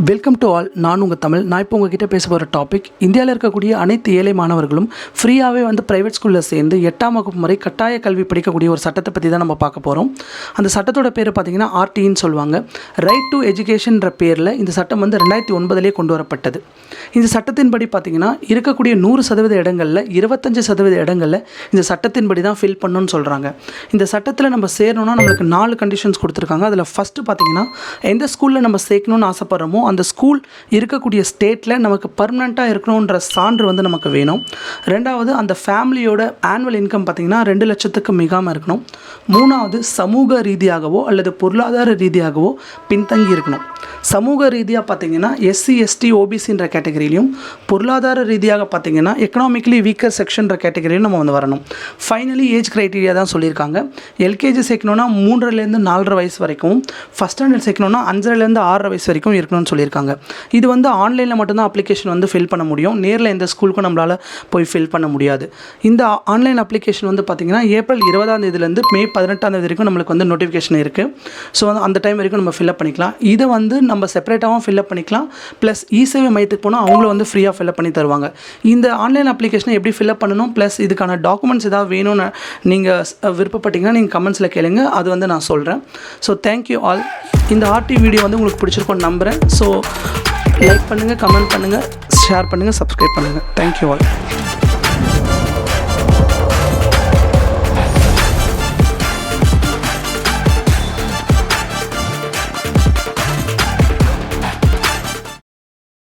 Welcome to all. நான் உங்கள் தமிழ். நான் இப்போ உங்ககிட்ட பேச போகிற டாபிக், இந்தியாவில் இருக்கக்கூடிய அனைத்து ஏழை மாணவர்களும் ஃப்ரீயாகவே ப்ரைவேட் ஸ்கூலில் சேர்ந்து 8ஆம் வகுப்பு முறை கட்டாய கல்வி படிக்கக்கூடிய ஒரு சட்டத்தை பற்றி தான் நம்ம பார்க்க போகிறோம். அந்த சட்டத்தோட பேர் பார்த்திங்கன்னா RTன்னு சொல்லுவாங்க. ரைட் டு எஜுகேஷன்ற பேரில் இந்த சட்டம் 2009 கொண்டு வரப்பட்டது. இந்த சட்டத்தின்படி பார்த்திங்கன்னா இருக்கக்கூடிய 100% இடங்களில் 25% இடங்களில் இந்த சட்டத்தின்படி தான் ஃபில் பண்ணணும்னு சொல்கிறாங்க. இந்த சட்டத்தில் நம்ம சேரணும்னா நம்மளுக்கு 4 கண்டிஷன்ஸ் கொடுத்துருக்காங்க. அதில் ஃபஸ்ட்டு பார்த்திங்கன்னா, எந்த ஸ்கூலில் நம்ம சேர்க்கணும்னு ஆசைப்படுறோமோ அந்த ஸ்கூல் இருக்கக்கூடிய ஸ்டேட்டில் நமக்கு பர்மனெண்ட்டாக இருக்கணுன்ற சான்று நமக்கு வேணும். ரெண்டாவது, அந்த ஃபேமிலியோட ஆனுவல் இன்கம் பார்த்திங்கன்னா 2 லட்சத்துக்கு மிகாமல் இருக்கணும். மூணாவது, சமூக ரீதியாகவோ அல்லது பொருளாதார ரீதியாகவோ பின்தங்கி இருக்கணும். சமூக ரீதியாக பார்த்திங்கன்னா SC ST OBCன்ற கேட்டகரியிலையும், பொருளாதார ரீதியாக பார்த்திங்கன்னா எக்கனாமிக்கலி வீக்கர் செக்ஷன்ற கேட்டகரியிலும் நம்ம வரணும். ஃபைனலி ஏஜ் க்ரைட்டீரியா தான் சொல்லியிருக்காங்க. எல்கேஜி சேர்க்கணுன்னா 3லேருந்து 4.5 வயசு வரைக்கும், ஃபஸ்ட் ஸ்டாண்டர்ட் சேர்க்கணுன்னா 5லேருந்து 6 வயசு வரைக்கும் இருக்கணும்னு சொல்லியிருக்காங்க. இது ஆன்லைனில் மட்டும்தான் அப்ளிகேஷன் ஃபில் பண்ண முடியும். நேரில் எந்த ஸ்கூலுக்கும் நம்மளால் போய் ஃபில் பண்ண முடியாது. இந்த ஆன்லைன் அப்ளிகேஷன் பார்த்திங்கன்னா ஏப்ரல் 20ஆம் மே 18ஆம் வரைக்கும் நம்மளுக்கு நோட்டிஃபிகேஷன் இருக்குது. ஸோ அந்த டைம் வரைக்கும் நம்ம ஃபில்அப் பண்ணிக்கலாம். இதை நம்ம செப்பரேட்டாகவும் ஃபில்அப் பண்ணிக்கலாம். ப்ளஸ் இ-சேவை மையத்துக்கு போனால் அவங்களும் ஃப்ரீயாக ஃபில்அப் பண்ணி தருவாங்க. இந்த ஆன்லைன் அப்ளிகேஷனை எப்படி ஃபில்அப் பண்ணணும், ப்ளஸ் இதுக்கான டாக்குமெண்ட்ஸ் ஏதாவது வேணும்னு நீங்கள் விருப்பப்பட்டீங்கன்னா நீங்கள் கமெண்ட்ஸில் கேளுங்க. அது நான் சொல்கிறேன். So thank you all. இந்த RT வீடியோ உங்களுக்கு பிடிச்சிருக்கோன்னு நம்புகிறேன். ஸோ லைக் பண்ணுங்கள், கமெண்ட் பண்ணுங்கள், ஷேர் பண்ணுங்கள், சப்ஸ்கிரைப் பண்ணுங்கள். Thank you all.